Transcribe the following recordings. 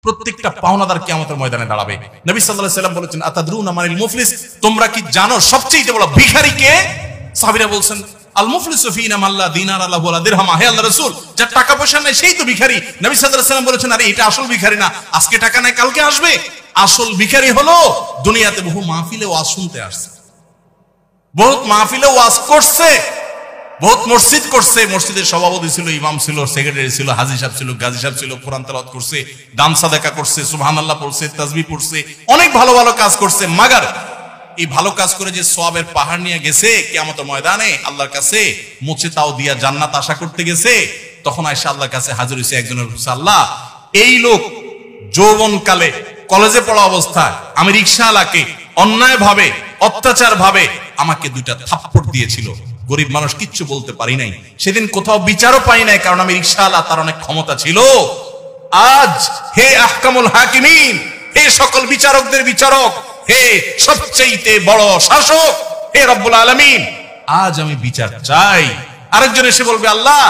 প্রত্যেকটা পাওনাদার কিয়ামতের ময়দানে দাঁড়াবে। নবী সাল্লাল্লাহু আলাইহি ওয়াসাল্লাম বলেছেন, আতাদরুনা মানিল মুফলিস, তোমরা কি জানো সবচেয়ে বড় ভিখারি কে? সাহাবীরা বলছেন, আল মুফলিসু ফিনা মাল্লা দিনার আল্লাহ ওয়ালা দিরহাম। হে আল্লাহর রাসূল, যার টাকা পয়সা নাই সেই তো ভিখারি। নবী সাল্লাল্লাহু আলাইহি ওয়াসাল্লাম বলেছেন, আরে এটা আসল ভিখারি না, আজকে টাকা নাই কালকে আসবে। আসল ভিখারি হলো দুনিয়াতে বহু মাহফিলে ওয়াজ শুনতে আসছে, বহুত মাহফিলে ওয়াজ করছে, বহুত মসজিদ করছে, মসজিদের সভাপতি ছিল, ইমাম ছিল, সেক্রেটারি ছিল, হাজী সাহেব ছিল, গাজী সাহেব ছিল, কোরআন তেলাওয়াত করছে, দান সাদাকা করছে, সুবহানাল্লাহ পড়ছে, তাসবিহ পড়ছে, অনেক ভালো ভালো কাজ করছে। মাগার এই ভালো কাজ করে যে সওয়াবের পাহাড় নিয়ে গেছে কিয়ামতের ময়দানে আল্লাহর কাছে মুছে তাও দিয়া জান্নাত আশা করতে গেছে, তখন আয়েশা আল্লাহর কাছে হাজির হইছে একজনের কাছে, আল্লাহ এই লোক যৌবনকালে কলেজে পড়া অবস্থায় আমি রিকশাওয়ালাকে অন্যায় ভাবে অত্যাচার ভাবে আমাকে দুইটা থাপ্পড় দিয়েছিল, গরিব মানুষ কিচ্ছু বলতে পারি নাই, সেদিন কোথাও বিচারও পাই নাই, কারণ আমি রিকশাওয়ালা, তার অনেক ক্ষমতা ছিল। আজ হে আহকামুল হাকিমিন, হে সকল বিচারকদের বিচারক, হে সবচেয়ে বড় শাসক, হে রব্বুল আলামিন, আজ আমি বিচার চাই। আরেকজন এসে বলবে, আল্লাহ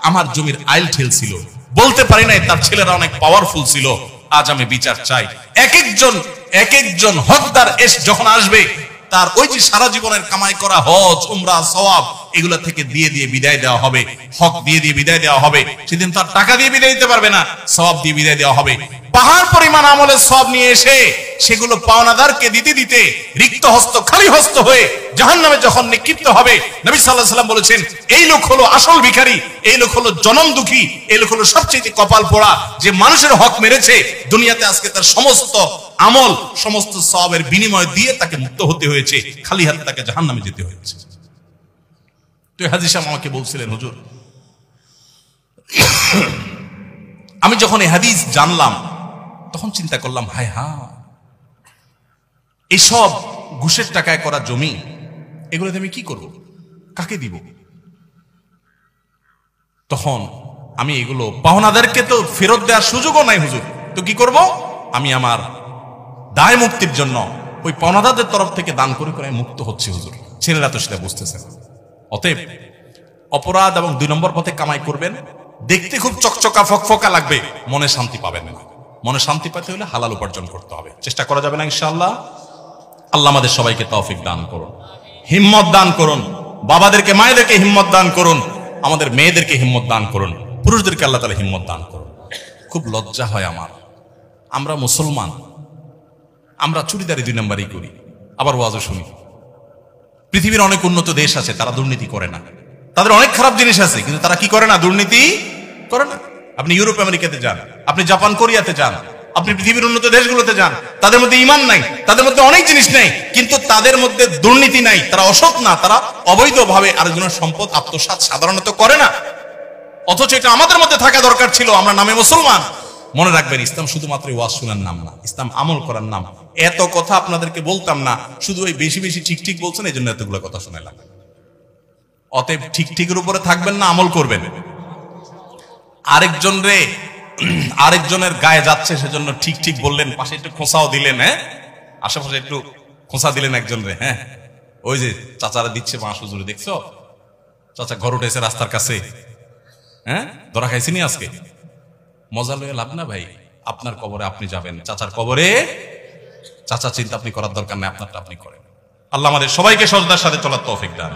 আমার জমির আইল ঠেল ছিল, বলতে পারি নাই, তার ছেলেরা অনেক পাওয়ারফুল ছিল, আজ আমি বিচার চাই। এক একজন হকদার যখন আসবে, তার ওই যে সারা জীবনের কামাই করা হজ উমরা সওয়াব এগুলা থেকে দিয়ে দিয়ে বিদায় দেওয়া হবে, হক দিয়ে দিয়ে বিদায় দেওয়া হবে। সেদিন তার টাকা দিয়ে বিদায় দিতে পারবে না, সওয়াব দিয়ে বিদায় দেওয়া হবে। পাহাড় পরিমাণ আমলের সওয়াব নিয়ে এসে সেগুলো পাওনাদারকে দিতে দিতে রিক্ত হস্ত খালি হস্ত হয়ে জাহান্নামে যখন নিক্ষিপ্ত হবে, নবী সাল্লাল্লাহু আলাইহি ওয়াসাল্লাম বলেছেন, এই লোক হলো আসল ভিখারি, এই লোক হলো জনম দুঃখী, এই লোক হলো সবচেয়ে কপাল পোড়া, যে মানুষের হক মেরেছে, দুনিয়াতে আজকে তার সমস্ত আমল সমস্ত সওয়াবের বিনিময় দিয়ে তাকে মুক্ত হতে হয়েছে, খালি হাতে তাকে জাহান্নামে যেতে হয়েছে। তো হাজী সাহেব আমাকে বলছিলেন, হুজুর আমি যখন এই হাদিস জানলাম তখন চিন্তা করলাম, হায় হায়, এইসব ঘুষের টাকায় করা জমি, এগুলোতে আমি কি করব, কাকে দিব? তখন আমি এগুলো পাওনাদারকে তো ফেরত দেওয়ার সুযোগও নাই হুজুর, তো কি করব? আমি আমার দায় মুক্তির জন্য ওই পাওনাদারদের তরফ থেকে দান করে করে মুক্ত হচ্ছে হুজুর। ছেলেরা তো সেটা বুঝতেছে না। অতএব অপরাধ এবং 2 নম্বর পথে কামাই করবেন, দেখতে খুব চকচকা ফকফকা লাগবে, মনে শান্তি পাবেন না। মনে শান্তি পেতে হলে হালাল উপার্জন করতে হবে, চেষ্টা করা যাবে না ইনশাআল্লাহ। আল্লাহ আমাদের সবাইকে তৌফিক দান করুন, হিম্মত দান করুন, বাবাদেরকে মায়েদেরকে হিম্মত দান করুন, আমাদের মেয়েদেরকে হিম্মত দান করুন, পুরুষদেরকে আল্লাহ তাআলা হিম্মত দান করুন। খুব লজ্জা হয় আমার, আমরা মুসলমান, আমরা চুরিদারি 2 নম্বরই করি, আবার ওয়াজও শুনি। পৃথিবীর অনেক উন্নত দেশ আছে, তারা দুর্নীতি করে না, তাদের অনেক খারাপ জিনিস আছে, কিন্তু তারা কি করে না? দুর্নীতি করে না। আপনি ইউরোপ আমেরিকাতে যান, আপনি জাপান কোরিয়াতে যান, আপনি পৃথিবীর উন্নত দেশগুলোতে যান, তাদের মধ্যে ঈমান নাই, তাদের মধ্যে অনেক জিনিস নাই, কিন্তু তাদের মধ্যে দুর্নীতি নাই, তারা অসৎ না, তারা অবৈধভাবে আরেকজনের সম্পদ আত্মসাৎ সাধারণত করে না। অথচ এটা আমাদের মধ্যে থাকা দরকার ছিল, আমরা নামে মুসলমান। মনে রাখবেন, ইসলাম শুধুমাত্র ওয়াজ শোনার নাম না, ইসলাম আমল করার নাম। এত কথা আপনাদেরকে বলতাম না, শুধু ওই বেশি বেশি ঠিক ঠিক বলছেন, এই জন্য এতগুলো কথা শোনালাম। অতএব ঠিক ঠিকের উপরে থাকবেন না, আমল করবেন। আরেকজনের গায়ে যাচ্ছে সেজন্য ঠিক ঠিক বললেন, পাশে একটু খোঁচাও দিলেন, হ্যাঁ আশেপাশে একটু খোঁচা দিলেন একজন রে, হ্যাঁ ওই যে চাচারা দিচ্ছে বাঁশ হুজুরে, দেখছো চাচা ঘর উঠেছে রাস্তার কাছে, হ্যাঁ ধরা খাইছি নি আজকে। মজা লয়ে লাভ না ভাই, আপনার কবরে আপনি যাবেন, চাচার কবরে চাচা চিন্তা আপনি করার দরকার নাই, আপনারটা আপনি করেন। আল্লাহ আমাদের সবাইকে সজদার সাথে চলার তৌফিক দান।